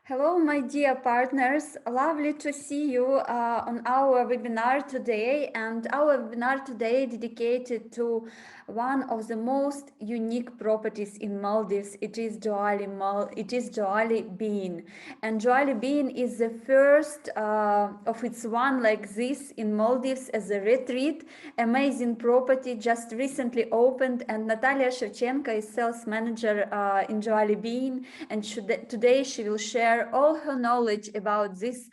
Hello, my dear partners. Lovely to see you on our webinar today. And our webinar today dedicated to one of the most unique properties in Maldives. It is Joali Being. And Joali Being is the first of its one like this in Maldives as a retreat. Amazing property, just recently opened. And Natalia Shevchenko is sales manager in Joali Being. And today she will share all her knowledge about this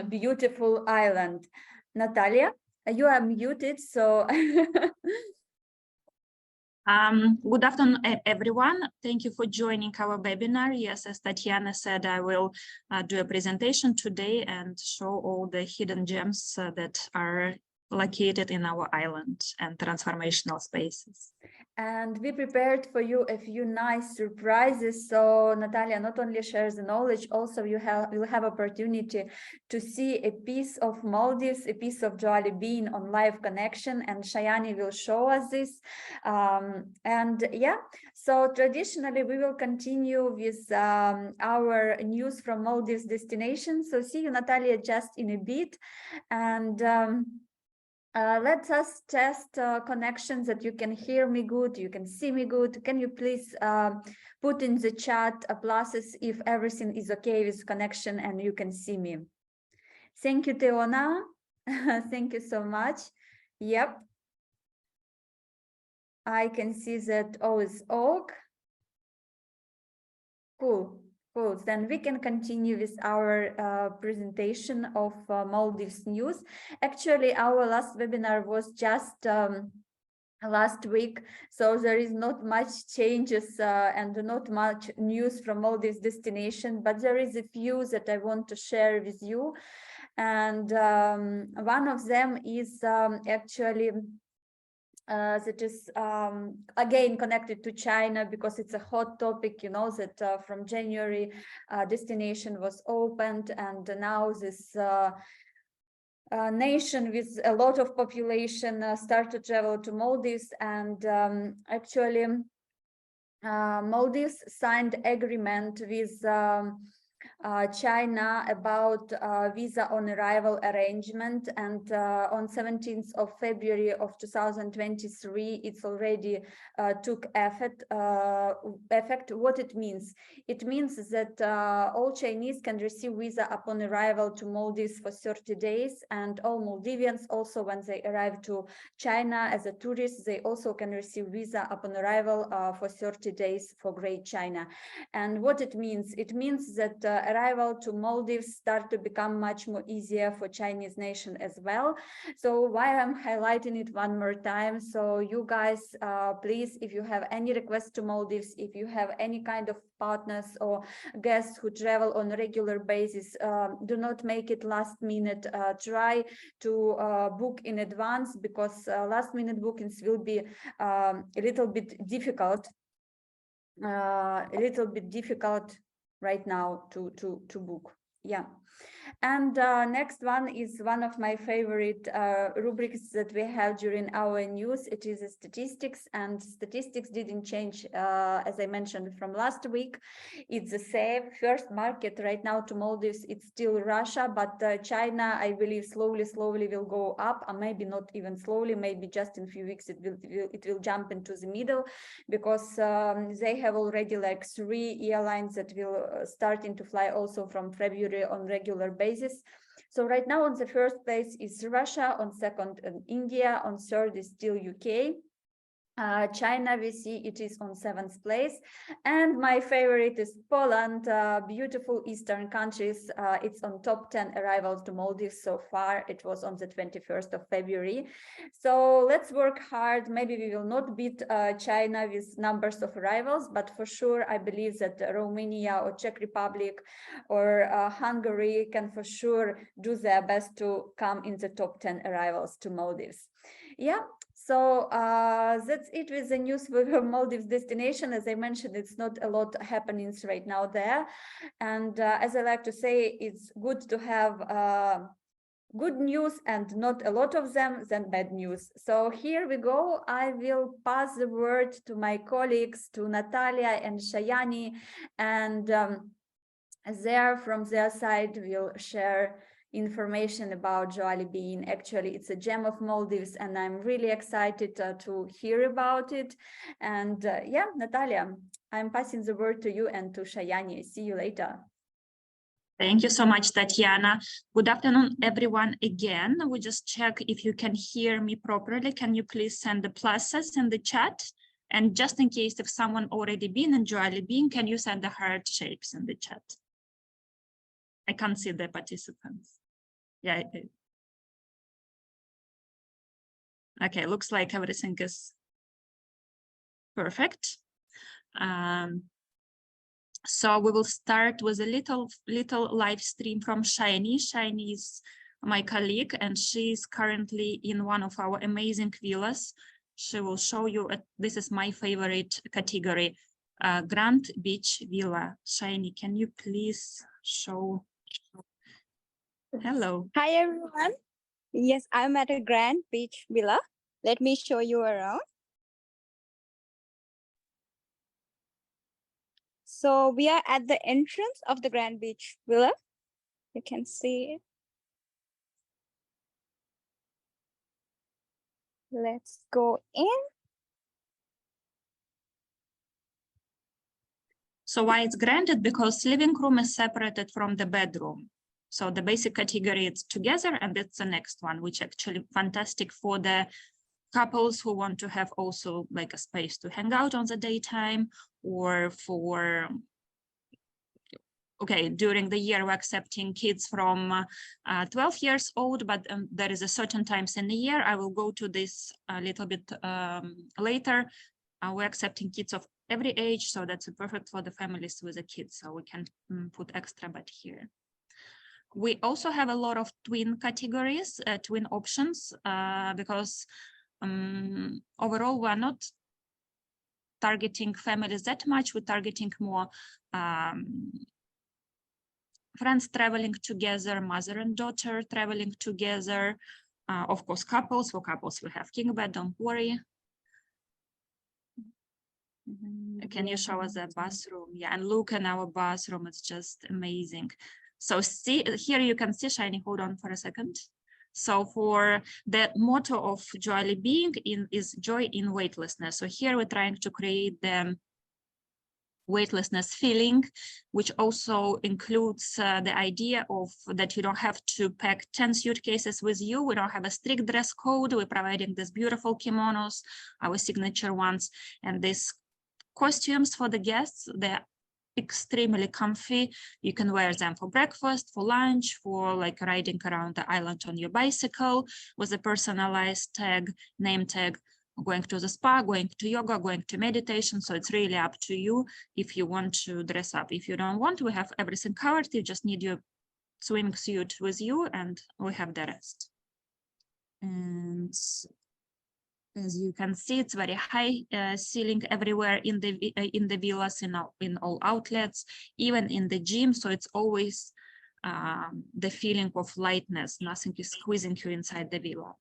beautiful island. Natalia, you are muted, so Good afternoon, everyone. Thank you for joining our webinar. Yes, as Tetiana said, I will do a presentation today and show all the hidden gems that are located in our island and transformational spaces. And we prepared for you a few nice surprises. So Natalia not only shares the knowledge, also you'll have opportunity to see a piece of Maldives, a piece of Joali Being on live connection, and Shayani will show us this. And yeah, so traditionally we will continue with our news from Maldives destination. So see you, Natalia, just in a bit. And let us test connections that you can hear me good, you can see me good. Can you please put in the chat pluses if everything is okay with connection and you can see me? Thank you, Teona. Thank you so much. Yep. I can see that all is ok. Cool. Cool. Then we can continue with our presentation of Maldives news. Actually, our last webinar was just last week, so there is not much changes and not much news from Maldives destination, but there is a few that I want to share with you. And one of them is actually that is again connected to China, because it's a hot topic, you know, that from January destination was opened, and now this nation with a lot of population start to travel to Maldives. And actually Maldives signed agreement with China about visa on arrival arrangement, and on 17th of February of 2023 it's already took effect. What it means? It means that all Chinese can receive visa upon arrival to Maldives for 30 days, and all Maldivians also, when they arrive to China as a tourist, they also can receive visa upon arrival for 30 days for Great China. And what it means? It means that arrival to Maldives start to become much more easier for Chinese nation as well. So why I'm highlighting it one more time, so you guys please, if you have any requests to Maldives, if you have any kind of partners or guests who travel on a regular basis, do not make it last minute. Try to book in advance, because last minute bookings will be a little bit difficult right now to book. Yeah. And next one is one of my favorite rubrics that we have during our news. It is statistics, and statistics didn't change, as I mentioned, from last week. It's the same. First market right now to Maldives, it's still Russia, but China, I believe, slowly will go up, or maybe not even slowly, maybe just in a few weeks it will jump into the middle, because they have already like 3 airlines that will starting to fly also from February on regular basis. So right now on the first place is Russia, on second India, on third is still UK. China, we see it is on 7th place, and my favorite is Poland. Beautiful eastern countries. It's on top 10 arrivals to Maldives so far. It was on the 21st of February. So let's work hard. Maybe we will not beat China with numbers of arrivals, but for sure I believe that Romania or Czech Republic or Hungary can for sure do their best to come in the top 10 arrivals to Maldives. Yeah. So that's it with the news for Maldives destination. As I mentioned, it's not a lot happening right now there. And as I like to say, it's good to have good news and not a lot of them than bad news. So here we go. I will pass the word to my colleagues, to Natalia and Shayani, and there from their side will share information about Joali Being. Actually, it's a gem of Maldives, and I'm really excited to hear about it. And yeah, Natalia, I'm passing the word to you and to Shayani. See you later. Thank you so much, Tatiana. Good afternoon, everyone. Again, we just check if you can hear me properly. Can you please send the pluses in the chat? And just in case if someone already been in Joali Being, can you send the heart shapes in the chat? I can't see the participants. Yeah. Okay, looks like everything is perfect. So we will start with a little live stream from Shiny. Shiny is my colleague, and she is currently in one of our amazing villas. She will show you, this is my favorite category, Grand Beach Villa. Shiny, can you please show? Hello. Hi, everyone. Yes, I'm at a Grand Beach Villa. Let me show you around. So we are at the entrance of the Grand Beach Villa. You can see it. Let's go in. So why it's granted? Because living room is separated from the bedroom. So the basic category is together, and it's the next one, which actually fantastic for the couples who want to have also like a space to hang out on the daytime, or for, okay, during the year we're accepting kids from 12 years old, but there is a certain times in the year. I will go to this a little bit later. We're accepting kids of every age, so that's perfect for the families with the kids, so we can put extra bed here. We also have a lot of twin categories, twin options, because overall we're not targeting families that much. We're targeting more friends traveling together, mother and daughter traveling together, of course couples. For couples we have king bed, don't worry. Can you show us the bathroom? Yeah, and look at our bathroom, it's just amazing. So see here, you can see Shiny, hold on for a second. So for the motto of Joali Being is joy in weightlessness. So here we're trying to create the weightlessness feeling, which also includes the idea of that you don't have to pack 10 suitcases with you. We don't have a strict dress code. We're providing these beautiful kimonos, our signature ones, and these costumes for the guests. They're extremely comfy. You can wear them for breakfast, for lunch, for like riding around the island on your bicycle with a personalized tag, name tag, going to the spa, going to yoga, going to meditation. So it's really up to you if you want to dress up. If you don't want, we have everything covered. You just need your swimming suit with you, and we have the rest. And as you can see, it's very high ceiling everywhere in the villas, in all outlets, even in the gym. So it's always the feeling of lightness. Nothing is squeezing you inside the villa.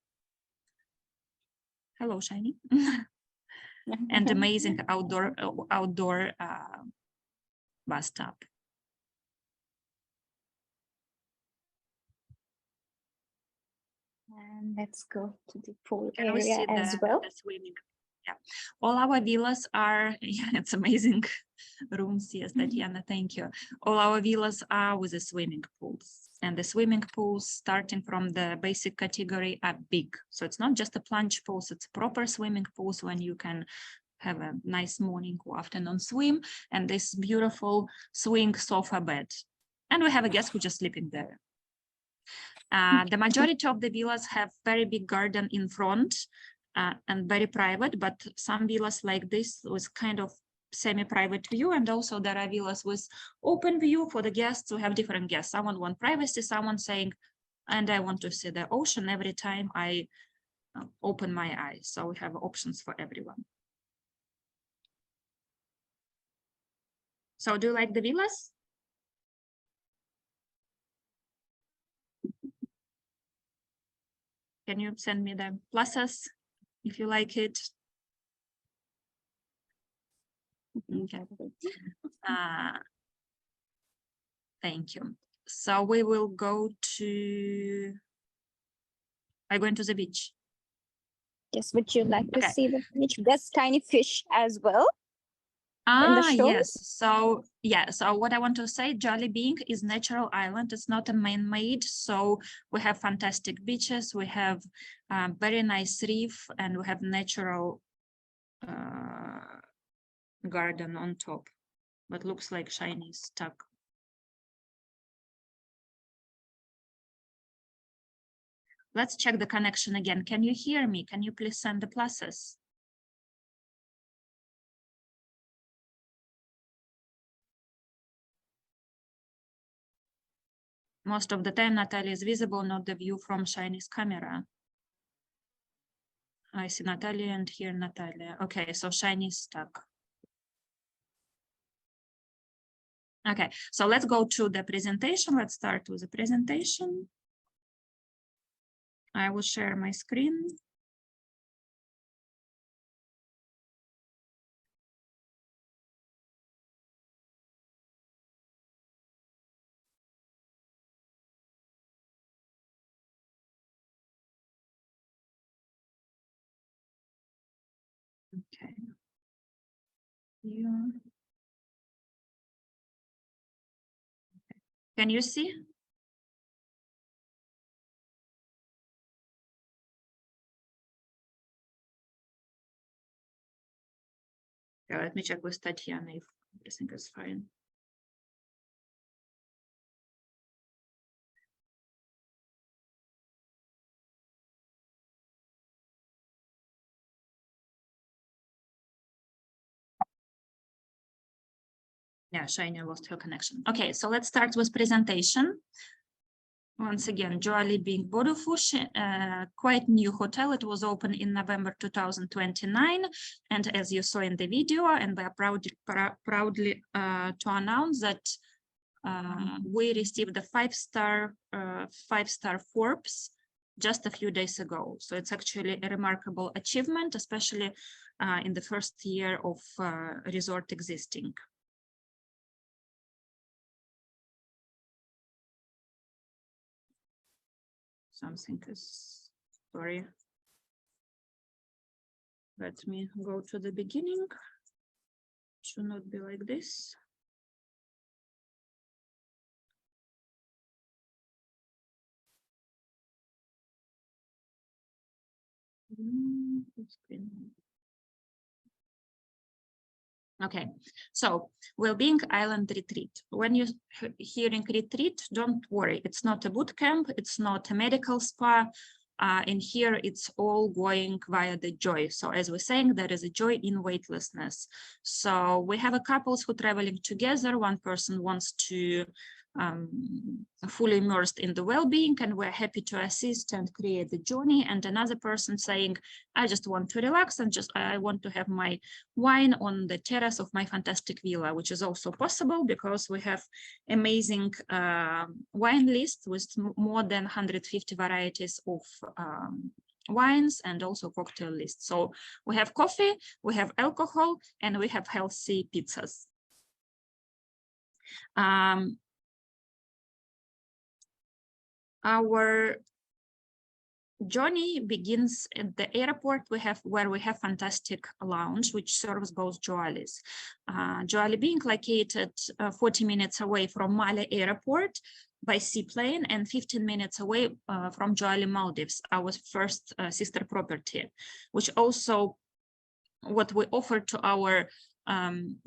Hello, Shiny. And amazing outdoor bathtub. And let's go to the pool Can we area see as well. the swimming? Yeah, all our villas are, yeah, it's amazing rooms. Yes, Tetiana, thank you. All our villas are with the swimming pools, and the swimming pools starting from the basic category are big. So it's not just a plunge pools, it's proper swimming pools when you can have a nice morning or afternoon swim, and this beautiful swing sofa bed. And we have a guest who just sleeping there. The majority of the villas have very big garden in front and very private, but some villas like this was kind of semi-private view, and also there are villas with open view for the guests. We have different guests. Someone want privacy, someone saying, and I want to see the ocean every time I open my eyes. So we have options for everyone. So do you like the villas? Can you send me the pluses if you like it? Okay. Thank you. So we will go to, are you going to the beach? Yes, would you like to Okay. see the beach? There's tiny fish as well. In the shore? Yes. So yeah, so what I want to say, Joali Being is natural island. It's not a man-made. So we have fantastic beaches. We have very nice reef, and we have natural garden on top, but looks like shiny stuck. Let's check the connection again. Can you hear me? Can you please send the pluses? Most of the time, Natalia is visible, not the view from Shiny's camera. I see Natalia and hear Natalia. Okay, so Shiny is stuck. Okay, so let's go to the presentation. Let's start with the presentation. I will share my screen. Okay. Yeah. Can you see? Yeah, let me check with Tetiana if everything is fine. Yeah, Shiny lost her connection. Okay, so let's start with presentation. Once again, Joali Being Bodofush, quite new hotel. It was opened in November 2029. And as you saw in the video, and we are proudly to announce that we received the five-star Forbes just a few days ago. So it's actually a remarkable achievement, especially in the first year of resort existing. Something is, sorry. Let me go to the beginning. Should not be like this. Okay, so Wellbeing Island Retreat. When you're hearing retreat, don't worry. It's not a boot camp. It's not a medical spa. In here, it's all going via the joy. So as we're saying, there is a joy in weightlessness. So we have a couples who are traveling together. One person wants to fully immersed in the well-being, and we're happy to assist and create the journey. And another person saying, I just want to relax and I want to have my wine on the terrace of my fantastic villa, which is also possible because we have amazing wine list with more than 150 varieties of wines and also cocktail list. So we have coffee, we have alcohol, and we have healthy pizzas. Our journey begins at the airport where we have fantastic lounge which serves both Joalis. Joali Being located 40 minutes away from Mali airport by seaplane and 15 minutes away from Joali Maldives, our first sister property, which also what we offer to our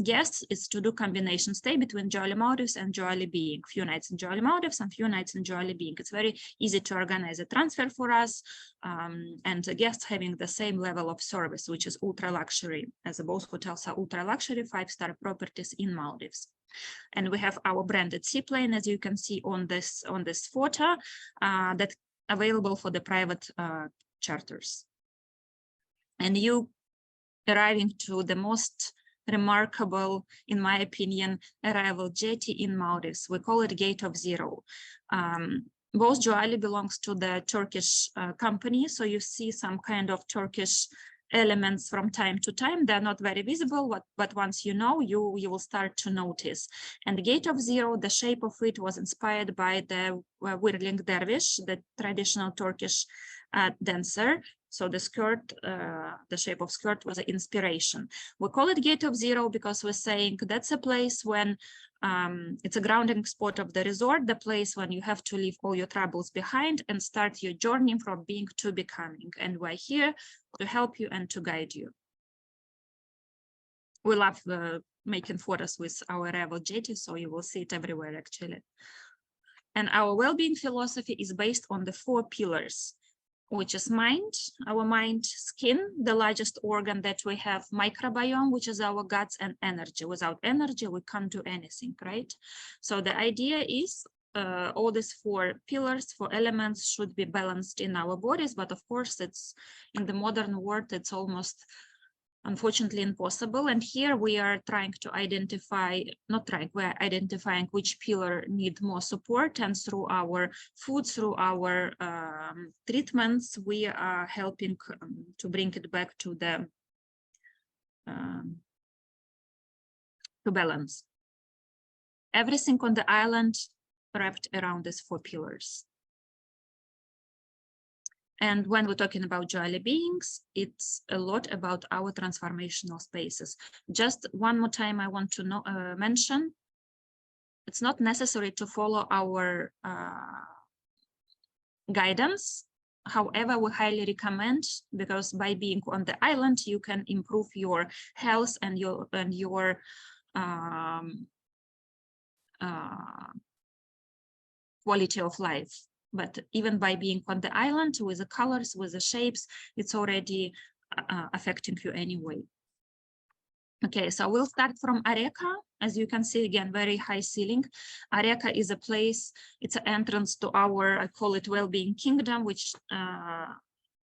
guests is to do combination stay between Joali Maldives and Joali Being, few nights in Joali Maldives and few nights in Joali Being. It's very easy to organize a transfer for us, and the guests having the same level of service, which is ultra luxury, as both hotels are ultra luxury 5-star properties in Maldives. And we have our branded seaplane, as you can see on this photo, that's available for the private charters. And you arriving to the most remarkable, in my opinion, arrival jetty in Maldives. We call it Gate of Zero. Both Joali belongs to the Turkish company, so you see some kind of Turkish elements from time to time. They're not very visible, but once you know, you will start to notice. And the Gate of Zero, the shape of it was inspired by the whirling dervish, the traditional Turkish dancer. So the skirt, the shape of skirt was an inspiration. We call it Gate of Zero because we're saying that's a place when it's a grounding spot of the resort, the place when you have to leave all your troubles behind and start your journey from being to becoming. And we're here to help you and to guide you. We love making photos with our Revel jetty, so you will see it everywhere actually. And our well-being philosophy is based on the 4 pillars, which is mind, our mind, skin, the largest organ that we have, microbiome, which is our guts, and energy. Without energy, we can't do anything, right? So the idea is all these 4 pillars, 4 elements should be balanced in our bodies, but of course, it's in the modern world, it's almost unfortunately impossible. And here we are trying to identify, we're identifying which pillar need more support, and through our food, through our treatments, we are helping to bring it back to the to balance. Everything on the island wrapped around these 4 pillars. And when we're talking about Joali Beings, it's a lot about our transformational spaces. Just one more time, I want to mention, it's not necessary to follow our guidance. However, we highly recommend, because by being on the island, you can improve your health and your quality of life. But even by being on the island, with the colors, with the shapes, it's already affecting you anyway. Okay, so we'll start from Areka. As you can see, again, very high ceiling. Areka is a place, it's an entrance to our, I call it Wellbeing Kingdom, which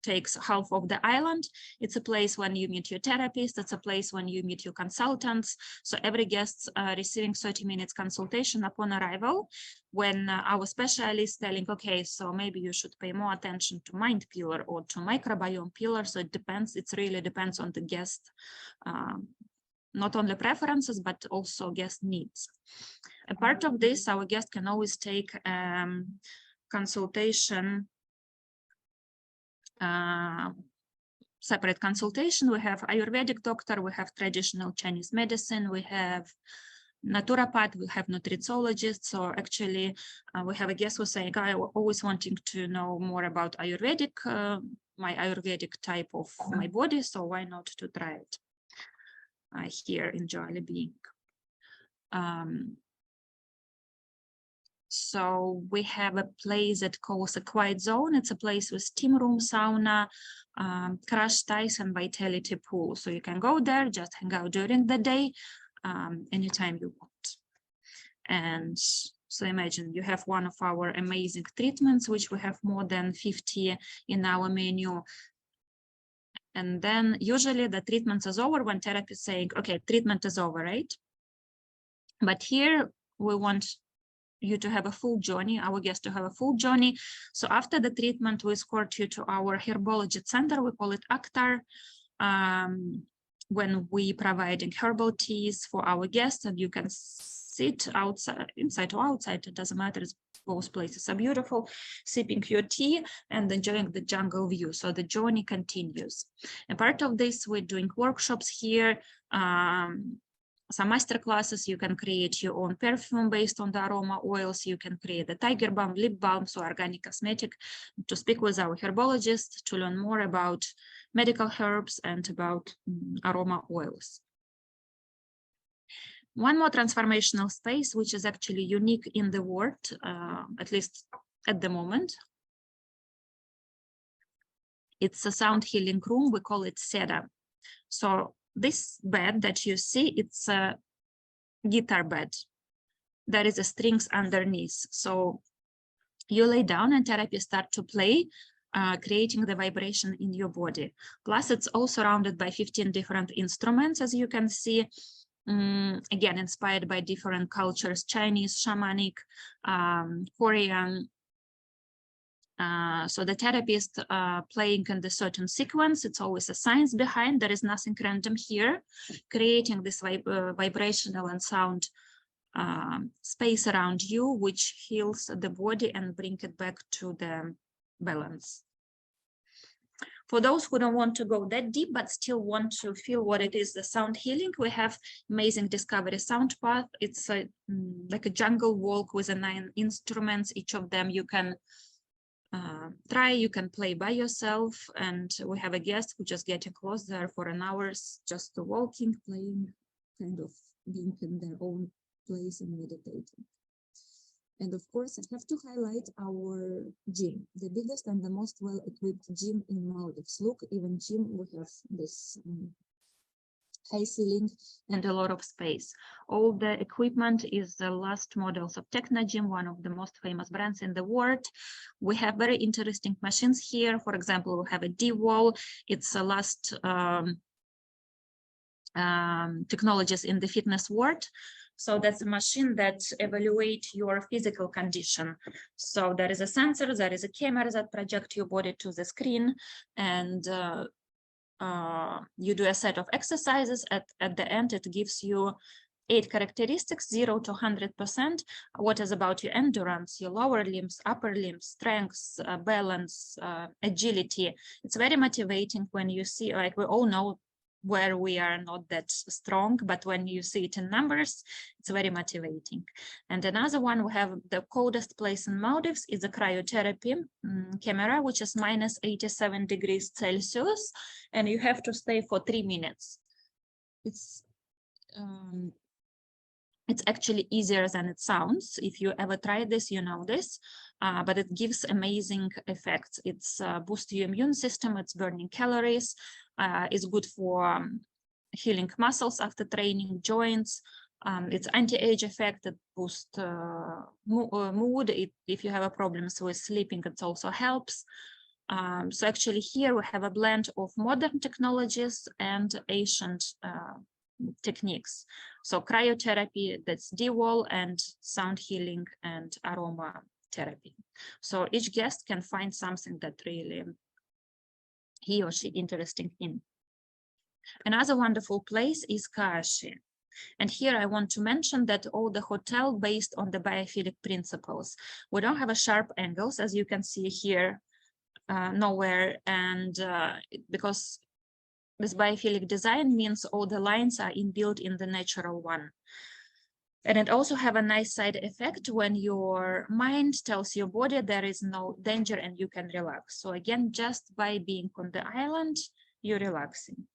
takes half of the island. It's a place when you meet your therapist. It's a place when you meet your consultants. So every guest receiving 30 minutes consultation upon arrival, when our specialist telling, okay, so maybe you should pay more attention to mind pillar or to microbiome pillar. So it depends, it really depends on the guest, not only preferences, but also guest needs. A part of this, our guest can always take consultation, separate consultation. We have Ayurvedic doctor, we have traditional Chinese medicine, we have naturopath, we have nutritionist. So actually we have a guest who's saying, I always wanting to know more about Ayurvedic, my Ayurvedic type of my body, so why not to try it here in Joali Being. So we have a place that calls a quiet zone. It's a place with steam room, sauna, crash ice, and vitality pool. So you can go there, just hang out during the day, anytime you want. And so imagine you have one of our amazing treatments, which we have more than 50 in our menu. And then usually the treatment is over when therapist is saying, okay, treatment is over, right? But here we want you to have a full journey, our guests to have a full journey. So after the treatment, we escort you to our herbology center. We call it Akhtar, when we providing herbal teas for our guests, and you can sit outside, inside or outside, it doesn't matter. Both places are beautiful, sipping your tea and enjoying the jungle view. So the journey continues. And part of this, we're doing workshops here, some master classes. You can create your own perfume based on the aroma oils. You can create the tiger balm, lip balm, so organic cosmetic, to speak with our herbologist to learn more about medical herbs and about aroma oils. One more transformational space, which is actually unique in the world, at least at the moment. It's a sound healing room. We call it Seda. So this bed that you see, it's a guitar bed. There is a strings underneath. So you lay down and therapy start to play, creating the vibration in your body. Plus, it's all surrounded by 15 different instruments, as you can see. Again, inspired by different cultures, Chinese, shamanic, Korean, So the therapist playing in the certain sequence, it's always a science behind, there is nothing random here, creating this vibrational and sound space around you, which heals the body and bring it back to the balance. For those who don't want to go that deep, but still want to feel what it is, the sound healing, we have amazing Discovery Sound Path. It's like a jungle walk with 9 instruments. Each of them you can try, you can play by yourself. And we have a guest who just getting close there for an hour, just walking, playing, kind of being in their own place and meditating. And of course, I have to highlight our gym, the biggest and the most well-equipped gym in Maldives. Look, even gym, we have this high ceiling and a lot of space. All the equipment is the last models of Techno Gym, one of the most famous brands in the world. We have very interesting machines here. For example, we have a D-wall. It's the last technologies in the fitness world. So that's a machine that evaluates your physical condition. So there is a sensor, there is a camera that projects your body to the screen, and you do a set of exercises. At the end, it gives you 8 characteristics, 0 to 100%. What is about your endurance, your lower limbs, upper limbs, strength, balance, agility. It's very motivating when you see, like we all know where we are not that strong, but when you see it in numbers, it's very motivating. And another one, we have the coldest place in Maldives is a cryotherapy camera, which is minus 87 degrees Celsius, and you have to stay for 3 minutes. It's actually easier than it sounds. If you ever try this, you know this, but it gives amazing effects. It's boosts your immune system, it's burning calories, it's good for healing muscles after training, joints. It's anti-age effect, it boosts mood. If you have a problems with sleeping, it also helps. So actually here we have a blend of modern technologies and ancient techniques. So cryotherapy, that's D-wall, and sound healing and aroma therapy. So each guest can find something that really he or she interesting in. Another wonderful place is Kashi. And here I want to mention that all the hotel based on the biophilic principles. We don't have a sharp angles, as you can see here, nowhere. And because this biophilic design means all the lines are inbuilt in the natural one. And it also have a nice side effect when your mind tells your body there is no danger and you can relax. So again, just by being on the island, you're relaxing.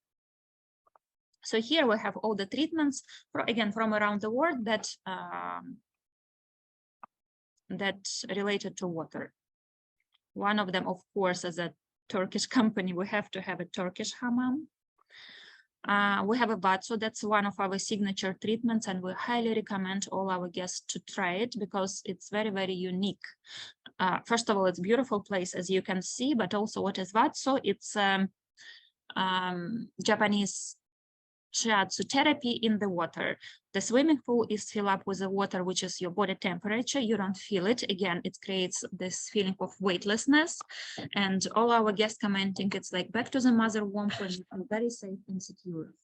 So here we have all the treatments, again, from around the world that related to water. One of them, of course, as a Turkish company, we have to have a Turkish hammam. We have a batso, that's one of our signature treatments, and we highly recommend all our guests to try it because it's very, very unique. First of all, it's a beautiful place, as you can see, but also what is batso? It's Japanese shiatsu therapy in the water. The swimming pool is filled up with the water, which is your body temperature. You don't feel it. Again, it creates this feeling of weightlessness. And all our guests commenting, it's like back to the mother womb when you feel very safe and secure.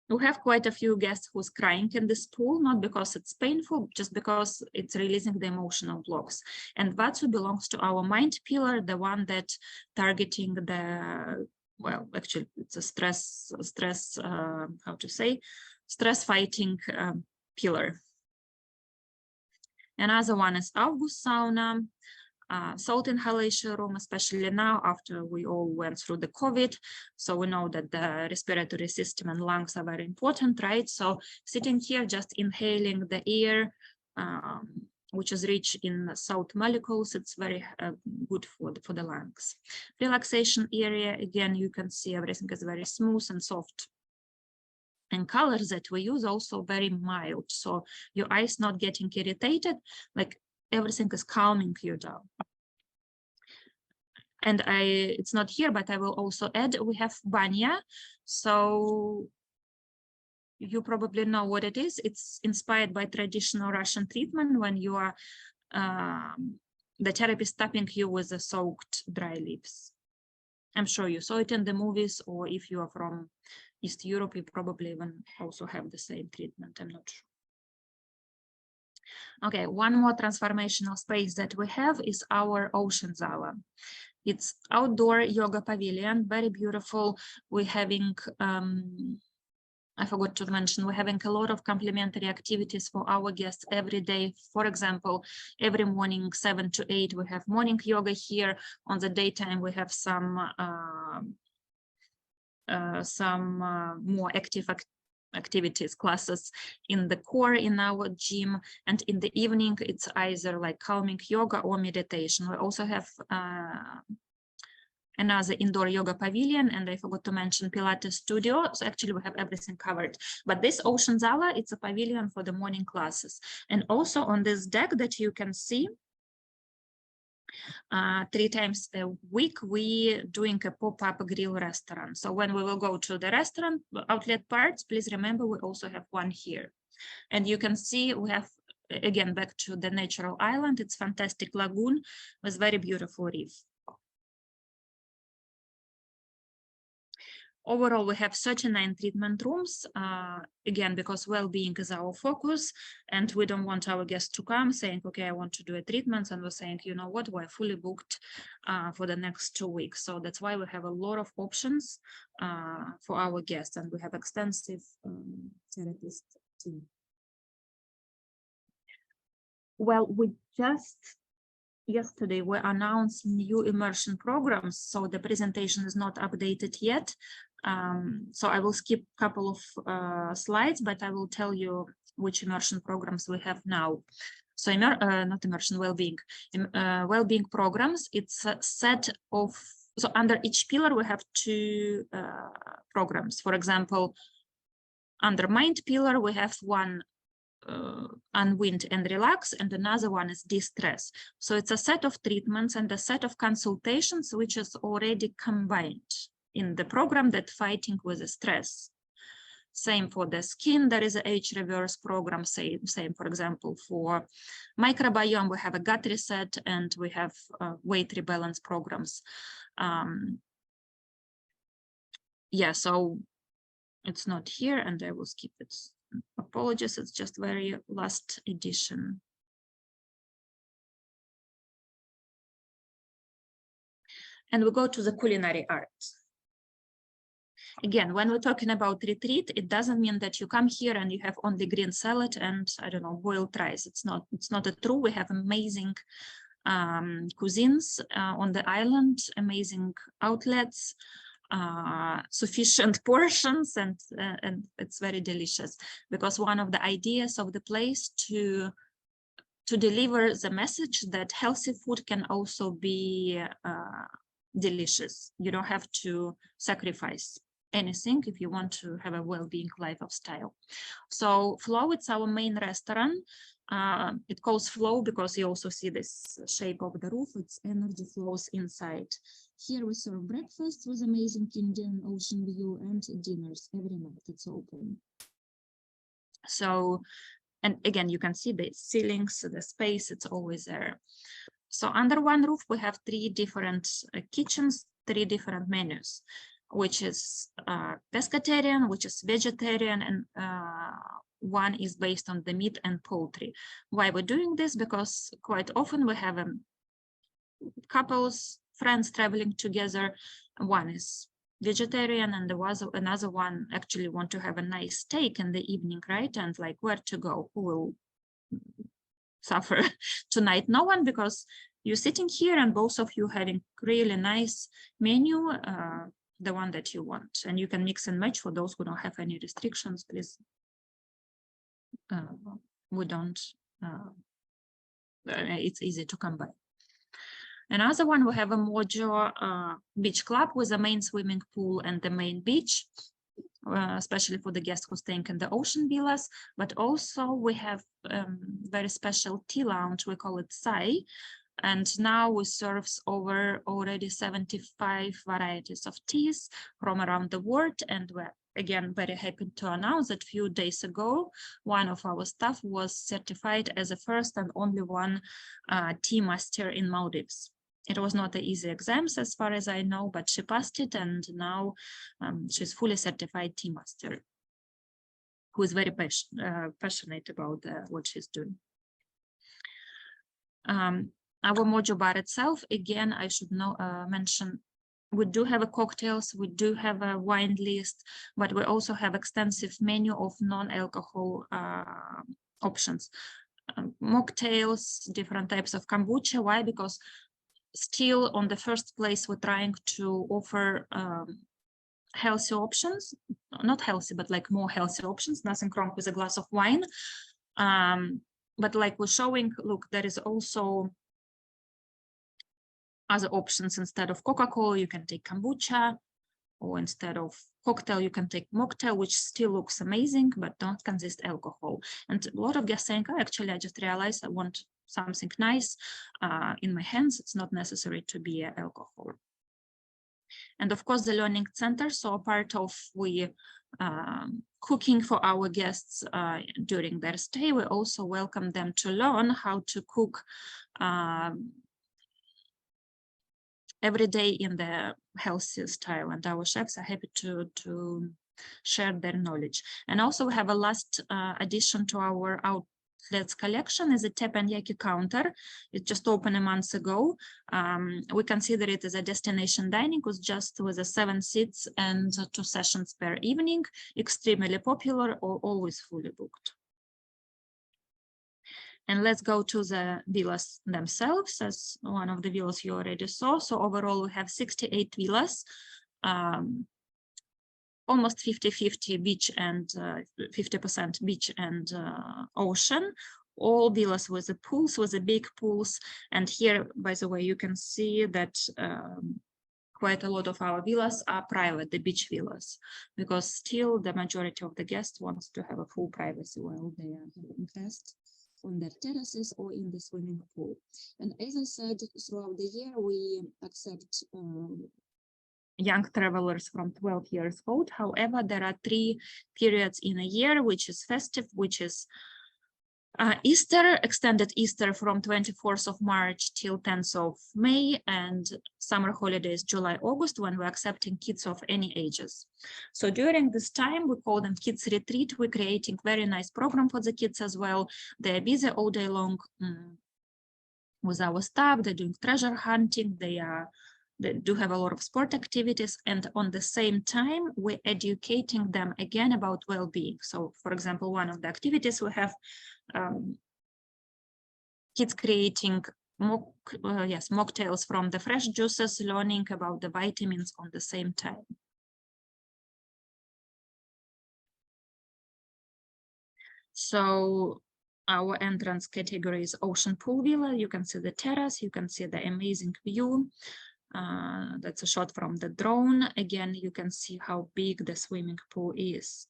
We have quite a few guests who's crying in this pool, not because it's painful, just because it's releasing the emotional blocks. And Vatsu belongs to our mind pillar, the one that targeting the, well, actually it's a stress fighting pillar. Another one is August sauna, salt inhalation room, especially now after we all went through the COVID. So we know that the respiratory system and lungs are very important, right? So sitting here, just inhaling the air, which is rich in salt molecules, it's very good for the lungs. Relaxation area, again, you can see everything is very smooth and soft. And colors that we use also very mild, so your eyes not getting irritated, like everything is calming you down. And it's not here, but I will also add, we have banya. So you probably know what it is. It's inspired by traditional Russian treatment when you are the therapist tapping you with the soaked dry leaves. I'm sure you saw it in the movies, or if you are from East Europe, you probably even also have the same treatment. I'm not sure. Okay, one more transformational space that we have is our Ocean Zala. It's outdoor yoga pavilion, very beautiful. We're having, I forgot to mention, we're having a lot of complementary activities for our guests every day. For example, every morning, 7 to 8, we have morning yoga here. On the daytime, we have some more active activities, classes in the core in our gym, and in the evening it's either like calming yoga or meditation. We also have another indoor yoga pavilion, and I forgot to mention Pilates studio. So actually we have everything covered, but this Ocean Zala, it's a pavilion for the morning classes. And also on this deck that you can see, 3 times a week we doing a pop-up grill restaurant. So when we will go to the restaurant outlet parts, please remember we also have one here. And you can see we have, again, back to the natural island. It's fantastic lagoon with very beautiful reef. Overall, we have 39 treatment rooms, again, because well-being is our focus, and we don't want our guests to come saying, okay, I want to do a treatment, and we're saying, you know what, we're fully booked for the next 2 weeks. So that's why we have a lot of options for our guests, and we have extensive therapist team. Well, we just yesterday we announced new immersion programs, so the presentation is not updated yet. So I will skip a couple of slides, but I will tell you which immersion programs we have now. So not immersion, well-being. Well-being programs, it's a set of, so under each pillar we have 2 programs. For example, under mind pillar we have one unwind and relax, and another one is de-stress. So it's a set of treatments and a set of consultations which is already combined in the program that fighting with the stress. Same for the skin, there is an age reverse program, same for example for microbiome, we have a gut reset, and we have weight rebalance programs. Yeah, so it's not here, and I will skip it. Apologies, it's just very last edition. And we go to the culinary arts. Again, when we're talking about retreat, it doesn't mean that you come here and you have only green salad and, I don't know, boiled rice. It's not true. We have amazing cuisines on the island, amazing outlets, sufficient portions, and it's very delicious, because one of the ideas of the place to deliver the message that healthy food can also be delicious. You don't have to sacrifice anything if you want to have a well-being lifestyle. So Flow, it's our main restaurant. It calls Flow because you also see this shape of the roof. It's energy flows inside. Here we serve breakfast with amazing Indian ocean view, and dinners every night. It's open. So, and again, you can see the ceilings, the space, it's always there. So under one roof, we have 3 different kitchens, 3 different menus, which is pescatarian, which is vegetarian, and one is based on the meat and poultry. Why we're doing this? Because quite often we have couples, friends traveling together. One is vegetarian, and there was another one actually want to have a nice steak in the evening, right? And like, where to go? Who will suffer tonight? No one, because you're sitting here and both of you having really nice menu, the one that you want, and you can mix and match. For those who don't have any restrictions, please. We don't. It's easy to come by. Another one, we have a modular beach club with a main swimming pool and the main beach, especially for the guests who are staying in the ocean villas. But also we have very special tea lounge, we call it Sai. And now we serve over already 75 varieties of teas from around the world, and we're again, very happy to announce that a few days ago, one of our staff was certified as the first and only one tea master in Maldives. It was not an easy exam, as far as I know, but she passed it, and now she's fully certified tea master, who is very passionate about what she's doing. Our module bar itself, again, I should mention, we do have cocktails, we do have a wine list, but we also have extensive menu of non-alcohol options. Mocktails, different types of kombucha. Why? Because still on the first place, we're trying to offer healthy options, not healthy, but like more healthy options, nothing wrong with a glass of wine. But like we're showing, look, there is also other options. Instead of Coca-Cola, you can take kombucha, or instead of cocktail, you can take mocktail, which still looks amazing, but don't consist alcohol. And a lot of guests saying, oh, actually, I just realized I want something nice in my hands. It's not necessary to be alcohol. And of course, the learning center. So part of cooking for our guests during their stay, we also welcome them to learn how to cook every day in the healthy style, and our chefs are happy to share their knowledge. And also we have a last addition to our outlets collection is a teppanyaki counter. It just opened a month ago. We consider it as a destination dining with 7 seats and 2 sessions per evening, extremely popular or always fully booked. And let's go to the villas themselves, as one of the villas you already saw. So overall, we have 68 villas, almost 50-50 beach and 50% beach and ocean. All villas with the pools, with the big pools. And here, by the way, you can see that quite a lot of our villas are private, the beach villas, because still the majority of the guests wants to have a full privacy while they are having guests on their terraces or in the swimming pool. And as I said, throughout the year, we accept young travelers from 12 years old. However, there are 3 periods in a year, which is festive, which is Easter, extended Easter from 24th of March till 10th of May, and summer holidays, July, August, when we're accepting kids of any ages. So during this time, we call them kids retreat. We're creating very nice program for the kids as well. They're busy all day long with our staff. They're doing treasure hunting. They do have a lot of sport activities, and on the same time, we're educating them again about well-being. So, for example, one of the activities we have kids creating mocktails from the fresh juices, learning about the vitamins on the same time. So our entrance category is ocean pool villa. You can see the terrace, you can see the amazing view. That's a shot from the drone. Again, you can see how big the swimming pool is.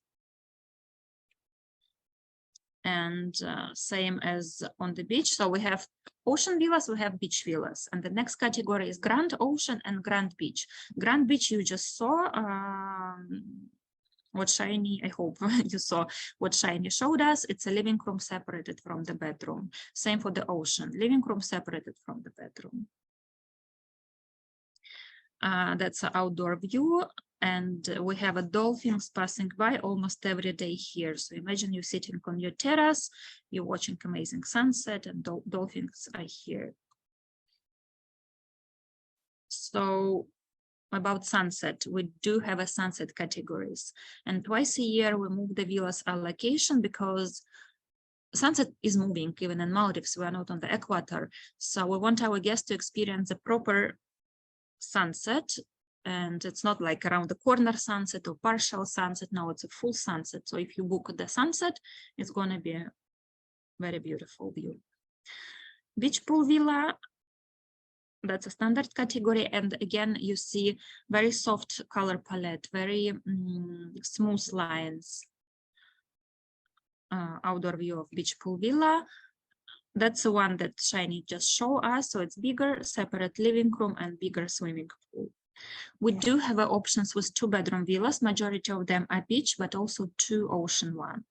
And same as on the beach. So we have ocean villas, we have beach villas. And the next category is Grand Ocean and Grand Beach. Grand Beach, you just saw what Shiny, I hope you saw what Shiny showed us. It's a living room separated from the bedroom. Same for the ocean, living room separated from the bedroom. That's an outdoor view, and we have dolphins passing by almost every day here. So imagine you're sitting on your terrace, you're watching amazing sunset, and dolphins are here. So about sunset, we do have a sunset categories, and twice a year we move the villas allocation because sunset is moving. Even in Maldives, we are not on the equator, so we want our guests to experience the proper sunset, and it's not like around the corner sunset or partial sunset. No, it's a full sunset. So if you book the sunset, it's going to be a very beautiful view. Beach pool villa, that's a standard category, and again you see very soft color palette, very smooth lines. Outdoor view of beach pool villa. That's the one that Shiny just showed us. So it's bigger, separate living room and bigger swimming pool. We do have options with 2-bedroom villas. Majority of them are beach, but also 2 ocean one.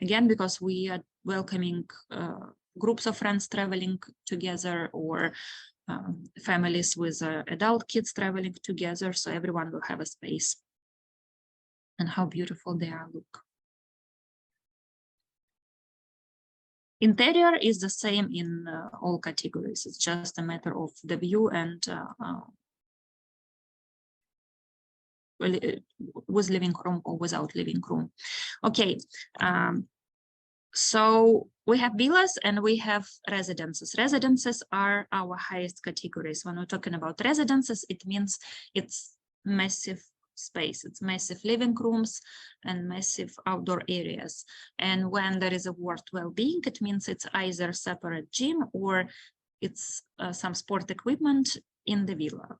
Again, because we are welcoming groups of friends traveling together, or families with adult kids traveling together, so everyone will have a space. And how beautiful they are, look. Interior is the same in all categories. It's just a matter of the view and with living room or without living room. Okay, so we have villas and we have residences. Residences are our highest categories. When we're talking about residences, it means it's massive space. It's massive living rooms and massive outdoor areas. And when there is a word well-being, it means it's either separate gym or it's some sport equipment in the villa.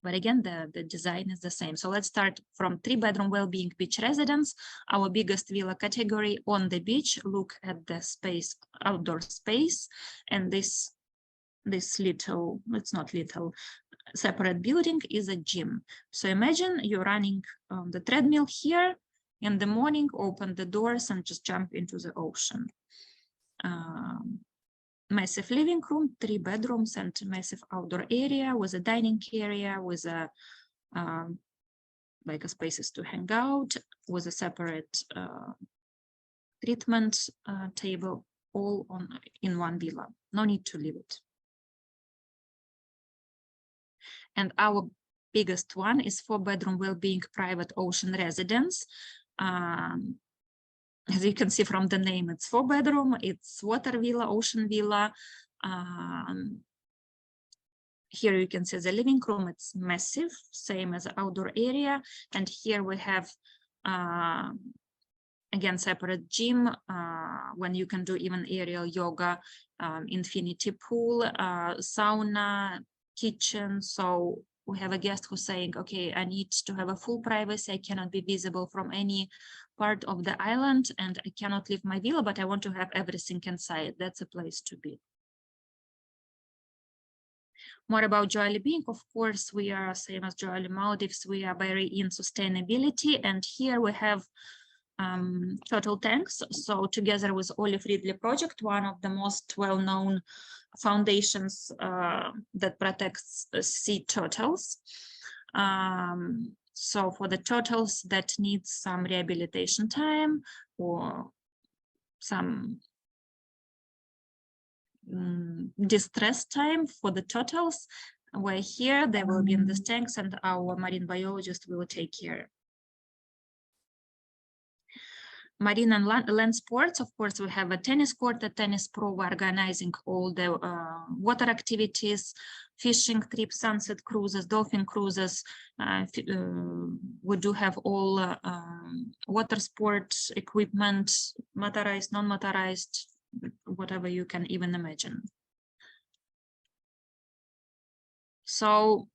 But again, the design is the same. So let's start from 3-bedroom well-being beach residence, our biggest villa category on the beach. Look at the space, outdoor space, and this little, it's not little, separate building is a gym. So imagine you're running on the treadmill here in the morning, open the doors and just jump into the ocean. Massive living room, 3 bedrooms, and massive outdoor area with a dining area, with a like a spaces to hang out, with a separate treatment table, all in one villa. No need to leave it. And our biggest one is 4-bedroom well-being private ocean residence. As you can see from the name, it's 4-bedroom, it's water villa, ocean villa. Here you can see the living room, it's massive, same as the outdoor area. And here we have, again, separate gym, when you can do even aerial yoga, infinity pool, sauna, kitchen. So we have a guest who's saying, okay, I need to have a full privacy. I cannot be visible from any part of the island and I cannot leave my villa, but I want to have everything inside. That's a place to be. More about Joali Being. Of course, we are same as Joali Maldives. We are very in sustainability. And here we have turtle tanks. So together with Olive Ridley Project, one of the most well-known foundations that protects sea turtles. So for the turtles that need some rehabilitation time or some distress time for the turtles, we're here, they will be in the tanks and our marine biologist will take care. Marine and land sports, of course, we have a tennis court, a tennis pro, we're organizing all the water activities, fishing trips, sunset cruises, dolphin cruises. We do have all water sports equipment, motorized, non-motorized, whatever you can even imagine. So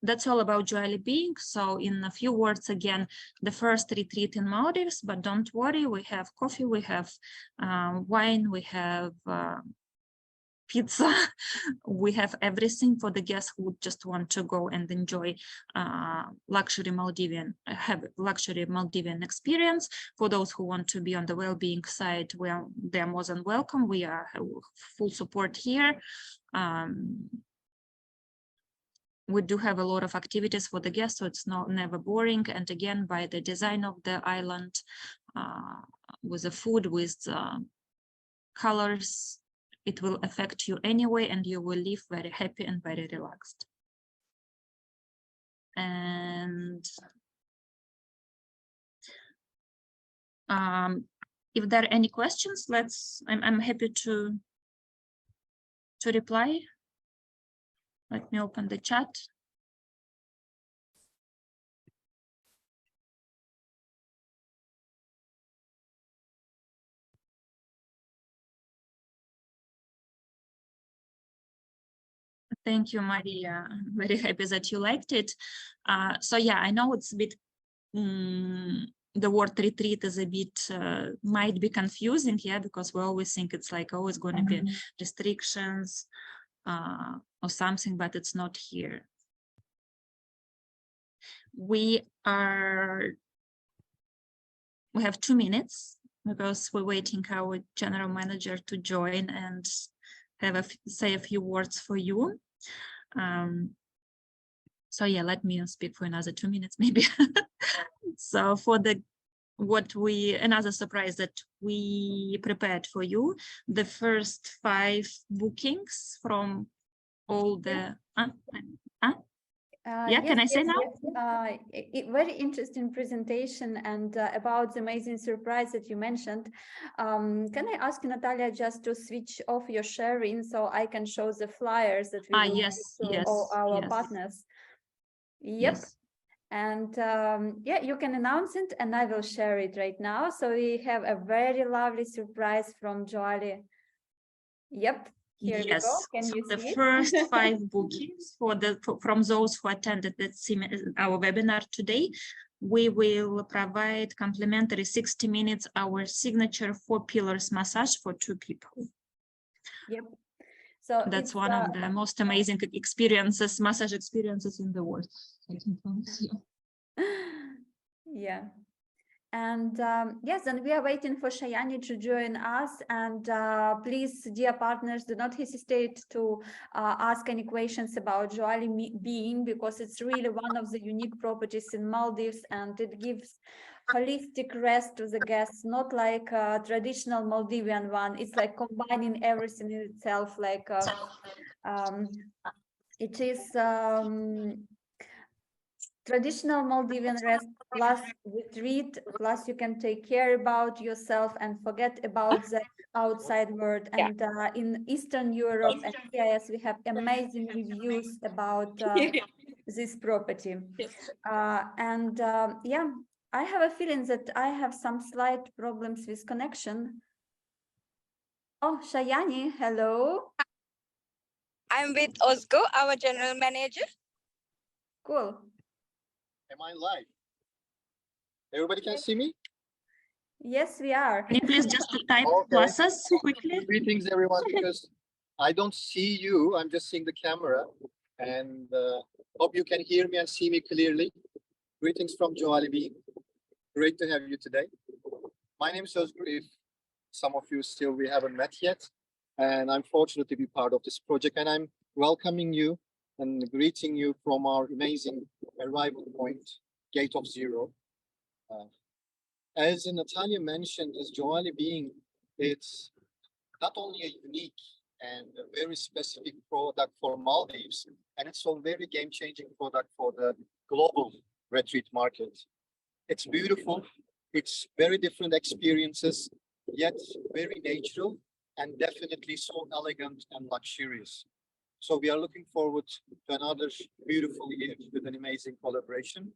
that's all about Joali Being. So in a few words, again, the first retreat in Maldives, but don't worry, we have coffee, we have wine, we have pizza, we have everything for the guests who just want to go and enjoy luxury Maldivian experience. For those who want to be on the well-being side, they're more than welcome. We are full support here. We do have a lot of activities for the guests, so it's never boring. And again, by the design of the island, with the food, with colors, it will affect you anyway, and you will leave very happy and very relaxed. And if there are any questions, I'm happy to reply. Let me open the chat. Thank you, Maria. I'm very happy that you liked it. So yeah, I know it's a bit, the word retreat is a bit, might be confusing, yeah, because we always think it's like always going to be restrictions. or something, but it's not here. We have 2 minutes because we're waiting our general manager to join and say a few words for you. So yeah, let me speak for another 2 minutes maybe. So for another surprise that we prepared for you, the first 5 bookings from all the yeah, can I say now? Very interesting presentation and about the amazing surprise that you mentioned. Can I ask Natalia just to switch off your sharing so I can show the flyers that we will give to all our partners? Yep. Yes. And yeah, you can announce it and I will share it right now. So we have a very lovely surprise from Joali. Yep. Here we go. Can you see the first 5 bookings from those who attended our webinar today, we will provide complimentary 60 minutes our signature 4 pillars massage for 2 people. Yep. So that's one of the most amazing massage experiences in the world. Yeah. And yes, and we are waiting for Shayani to join us. And please, dear partners, do not hesitate to ask any questions about Joali Being, because it's really one of the unique properties in Maldives, and it gives holistic rest to the guests, not like a traditional Maldivian one. It's like combining everything in itself. Like it is traditional Maldivian rest plus retreat, plus you can take care about yourself and forget about the outside world. And in Eastern Europe and CIS, we have amazing reviews about this property. Yeah, I have a feeling that I have some slight problems with connection. Oh, Shayani, hello. I'm with Osgo, our general manager. Cool. Am I live? Everybody can see me? Yes, we are. Can you please just type pluses quickly? Greetings, everyone, because I don't see you. I'm just seeing the camera. And hope you can hear me and see me clearly. Greetings from Joali Being. Great to have you today. My name is Özgür, if some of you still we haven't met yet. And I'm fortunate to be part of this project. And I'm welcoming you and greeting you from our amazing arrival point, Gate of Zero. As Natalia mentioned, as Joali Being, it's not only a unique and a very specific product for Maldives, and it's a very game-changing product for the global retreat market. It's beautiful, it's very different experiences, yet very natural and definitely so elegant and luxurious. So we are looking forward to another beautiful year with an amazing collaboration.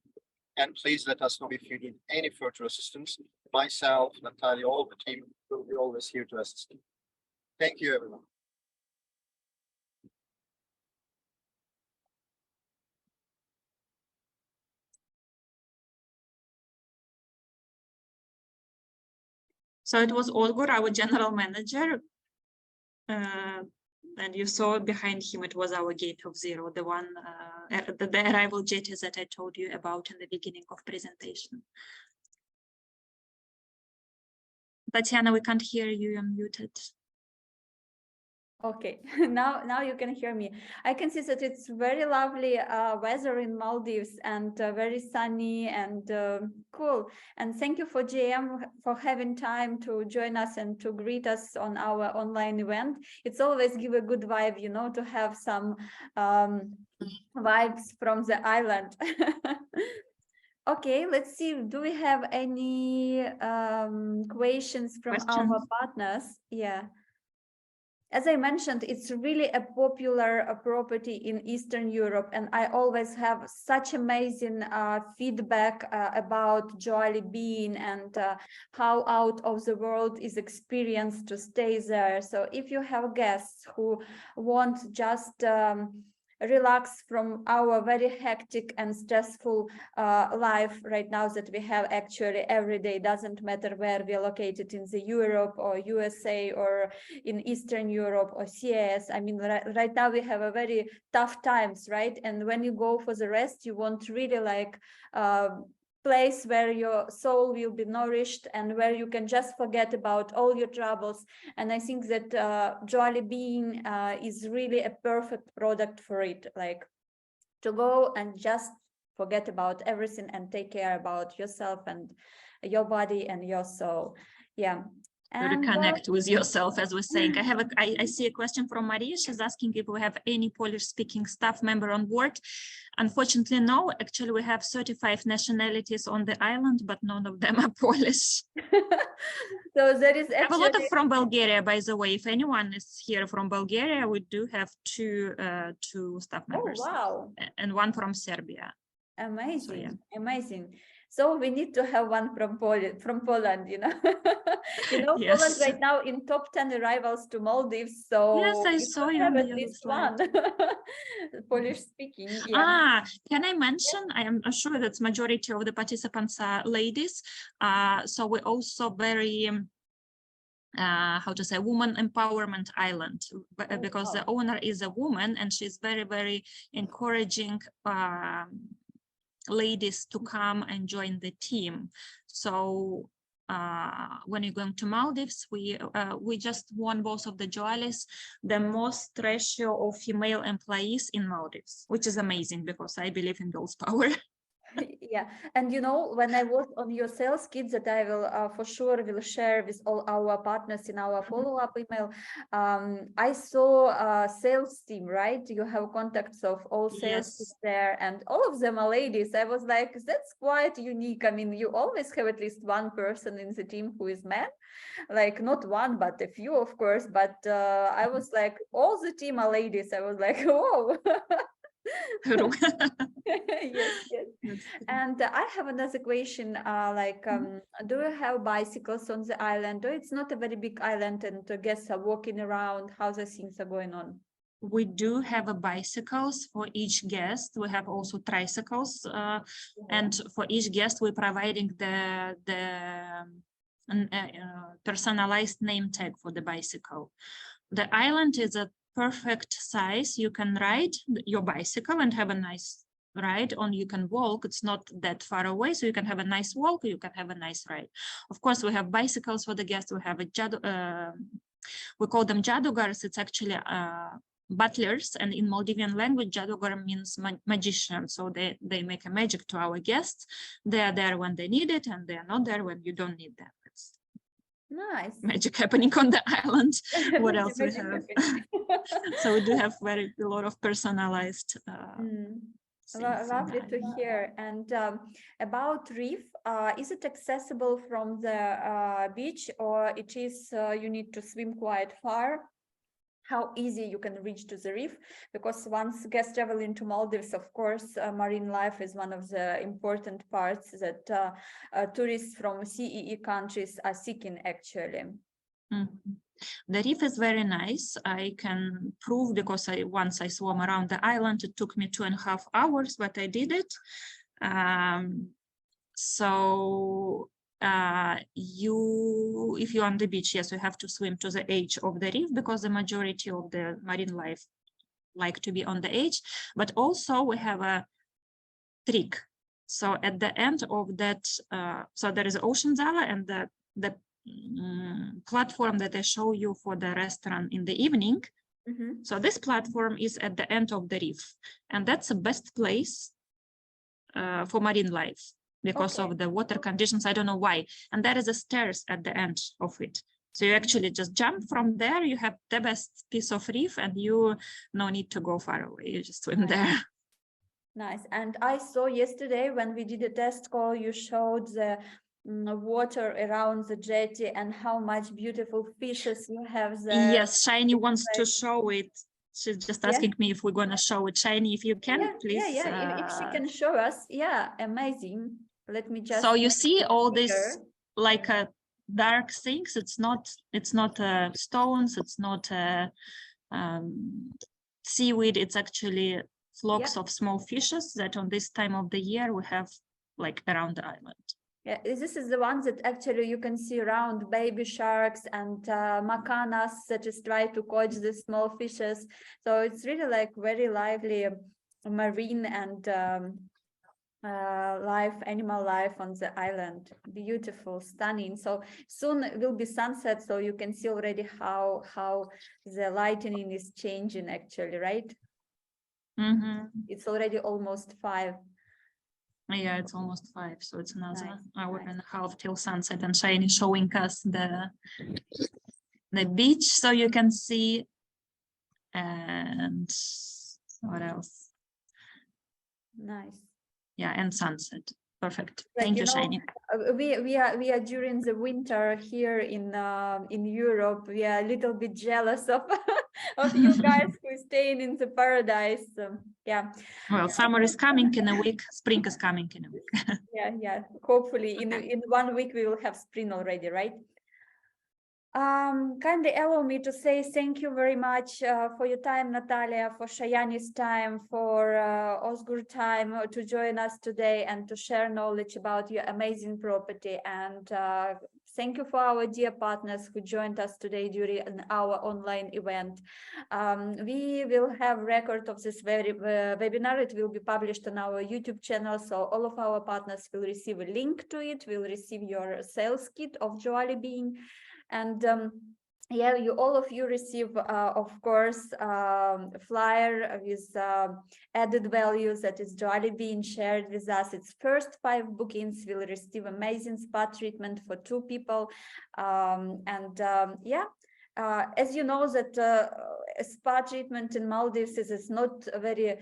And please let us know if you need any further assistance. Myself, Natalia, all the team will be always here to assist you. Thank you, everyone. So it was Olgur, our general manager. And you saw behind him, it was our Gate of Zero, the one, the arrival jetty that I told you about in the beginning of presentation. Tatiana, we can't hear you, you're muted. Okay, now you can hear me. I can see that it's very lovely weather in Maldives and very sunny and cool. And thank you for GM for having time to join us and to greet us on our online event. It's always give a good vibe, you know, to have some vibes from the island. Okay, let's see. Do we have any questions from our partners? Yeah. As I mentioned, it's really a popular property in Eastern Europe, and I always have such amazing feedback about Joali Being and how out of the world is experienced to stay there. So if you have guests who want just relax from our very hectic and stressful life right now that we have actually every day. Doesn't matter where we are located, in the Europe or USA or in Eastern Europe or CIS. I mean, right now we have a very tough times, right? And when you go for the rest, you want really like place where your soul will be nourished and where you can just forget about all your troubles. And I think that Joali Being is really a perfect product for it, like to go and just forget about everything and take care about yourself and your body and your soul. Yeah. To And reconnect with yourself, as we're saying. I see a question from Maria. She's asking if we have any Polish speaking staff member on board. Unfortunately, no. Actually, we have 35 nationalities on the island, but none of them are Polish. so there is We have a actually lot of from Bulgaria, by the way. If anyone is here from Bulgaria, we do have two staff members. Oh, wow. And one from Serbia. Amazing, So, yeah. amazing. So we need to have one from Poland, you know. Poland Yes. right now in top 10 arrivals to Maldives. So Yes, I we saw should you have on at the least slide. one Polish speaking. Yeah. Can I mention, I am sure that majority of the participants are ladies. So we're also very, how to say, woman empowerment island, because the owner is a woman and she's very, very encouraging ladies to come and join the team. So when you're going to Maldives, we just won both of the Joalis, the most ratio of female employees in Maldives, which is amazing because I believe in girls' power. Yeah, and when I was on your sales kit that I will for sure will share with all our partners in our follow-up email, I saw a sales team, right? You have contacts of all sales teams there, and all of them are ladies. I was like, that's quite unique. I mean, you always have at least one person in the team who is man, like not one, but a few, of course. But I was like, all the team are ladies. I was like, whoa. Yes. And I have another question, do you have bicycles on the island? Or it's not a very big island and guests are walking around? How the things are going on? We do have bicycles for each guest. We have also tricycles, and for each guest we're providing the personalized name tag for the bicycle. The island is a perfect size. You can ride your bicycle and have a nice ride, or you can walk. It's not that far away, so you can have a nice walk, you can have a nice ride. Of course, we have bicycles for the guests. We have we call them jadugars. It's actually butlers, and in Maldivian language, jadugar means magician. So they make a magic to our guests. They are there when they need it, and they are not there when you don't need them. It's nice magic happening on the island. What else we have? So we do have a lot of personalized lovely to hear. And about reef, is it accessible from the beach, or it is you need to swim quite far? How easy you can reach to the reef? Because once guests travel into Maldives, of course, marine life is one of the important parts that tourists from CEE countries are seeking, actually. Mm-hmm. The reef is very nice. I can prove, because once I swam around the island, it took me 2.5 hours, but I did it. If you're on the beach, yes, you have to swim to the edge of the reef, because the majority of the marine life like to be on the edge. But also we have a trick. So at the end of that, so there is Ocean Zala and the platform that I show you for the restaurant in the evening. Mm-hmm. So this platform is at the end of the reef, and that's the best place for marine life because of the water conditions. I don't know why. And there is a stairs at the end of it. So you actually just jump from there. You have the best piece of reef, and you no need to go far away. You just swim there. Nice. And I saw yesterday when we did a test call, you showed the water around the jetty and how much beautiful fishes you have there. Yes, Shiny wants to show it. She's just asking me if we're going to show it. Shiny, if you can, please. If she can show us. Yeah, amazing. Let me just. So you see all this like dark things. It's not stones. It's not seaweed, it's actually flocks of small fishes that on this time of the year we have like around the island. Yeah, this is the ones that actually you can see around, baby sharks and macanas that just try to catch the small fishes. So it's really like very lively marine and animal life on the island. Beautiful, stunning. So soon it will be sunset, so you can see already how the lightning is changing actually, right? It's already almost 5. Yeah, it's almost 5, so it's another hour nice. and a half till sunset, and Shiny showing us the beach, so you can see. And what else? Nice. Yeah, and sunset. Perfect. Like, Thank you, Shiny. We are during the winter here in Europe. We are a little bit jealous of of you guys who are staying in the paradise. Yeah. Well, summer is coming in a week. Spring is coming in a week. Yeah. Hopefully, in 1 week we will have spring already, right? Kindly allow me to say thank you very much for your time, Natalia, for Shayani's time, for Osgur's time to join us today and to share knowledge about your amazing property. And thank you for our dear partners who joined us today during our online event. We will have record of this very webinar. It will be published on our YouTube channel, so all of our partners will receive a link to it, will receive your sales kit of Joali Being. And yeah, all of you receive, of course, flyer with added values that is Joali Being shared with us. Its first 5 bookings will receive amazing spa treatment for 2 people. Yeah, as you know that spa treatment in Maldives is not a very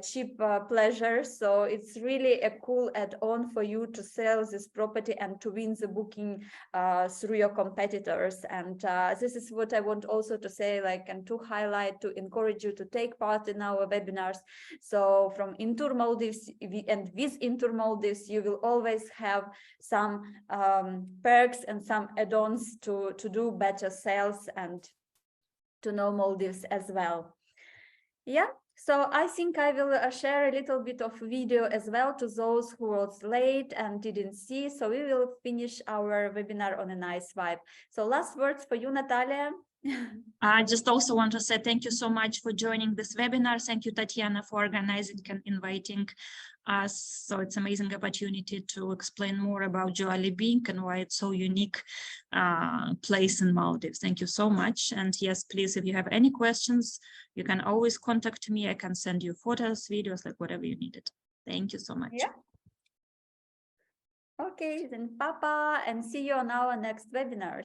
cheap pleasure, so it's really a cool add-on for you to sell this property and to win the booking through your competitors. And this is what I want also to say, like, and to highlight, to encourage you to take part in our webinars. So from Intour Maldives and with Intour Maldives, you will always have some perks and some add-ons to do better sales and to know Maldives as well. Yeah, so I think I will share a little bit of video as well to those who was late and didn't see. So we will finish our webinar on a nice vibe. So last words for you, Natalia. I just also want to say thank you so much for joining this webinar. Thank you, Tetiana, for organizing and inviting us. So it's an amazing opportunity to explain more about Joali Being and why it's so unique place in Maldives. Thank you so much. And yes, please, if you have any questions, you can always contact me. I can send you photos, videos, like whatever you needed. Thank you so much. Yeah. Okay, then Papa, and see you on our next webinar.